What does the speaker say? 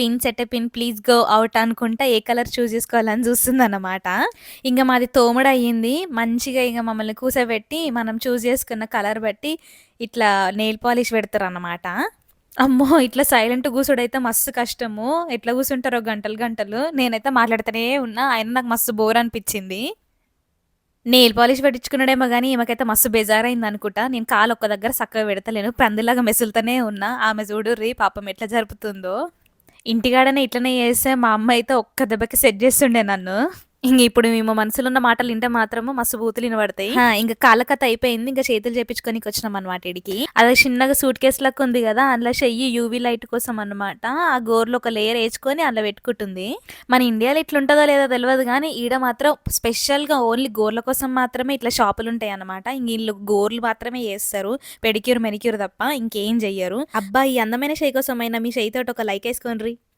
Pin set a pin please go out అనుకుంటా ఏ colour choose చేసుకోవాలని చూస్తుందన్నమాట. ఇంగ మాది తోముడయ్యింది. మంచిగా ఇగ మమ్మల్ని కూసోబెట్టి మనం చూజ్ చేసుకున్న కలర్ బట్టి ఇట్లా నెయిల్ పాలిష్ పెడతారన్నమాట. అమ్మో! ఇట్లా సైలెంట్ గూసుడైతే మస్తు కష్టము. ఎట్లా కూసుంటారో గంటలు గంటలు. నేనైతే మాట్లాడుతూనే ఉన్నా. అయినా నాకు మస్తు బోర్ అనిపిచ్చింది. నెయిల్ పాలిష్ పెట్టించుకున్నాడేమో గానీ ఈమెకైతే మస్తు బేజారయిందనుకుంటా. నేను కాలు ఒక్క దగ్గర సక్కగా పెడతలేను. పందిలాగా మెసులుతూనే ఉన్నా. ఆమె చూడుర్రి పాపం ఎట్లా జరుపుతుందో. ఇంటికాడనే ఇట్లనే చేస్తే మా అమ్మ అయితే ఒక్క దెబ్బకి సెట్ చేస్తుండే నన్ను. ఇప్పుడు మేము మనసులో ఉన్న మాటలు ఇంటే మాత్రము మస్తు బూతులు ఇనబడతాయి. ఇంక కాళ్ళ కథ అయిపోయింది. ఇంక చేతులు చేపించుకోనికి వచ్చినామనమాట ఈడికి. అది చిన్నగా సూట్ కేస్ లెక్క ఉంది కదా! అందులో చెయ్యి యూవీ లైట్ కోసం అన్నమాట. ఆ గోర్లు ఒక లేయర్ ఏసుకొని అందులో పెట్టుకుంటుంది. మన ఇండియాలో ఇట్లుంటదో లేదో తెలవదు గానీ, ఈడ మాత్రం స్పెషల్‌గా ఓన్లీ గోర్ల కోసం మాత్రమే ఇట్లా షాపులుంటాయన్నమాట. ఇంగ ఈళ్ళు గోర్లు మాత్రమే చేస్తారు. పెడిక్యూర్, మెనిక్యూర్ తప్ప ఇంకేం చెయ్యరు. అబ్బా! ఈ అందమైన చెయ్యి కోసమైనా మీ చెయ్యితోటి ఒక లైక్ ఏసుకోండ్రి.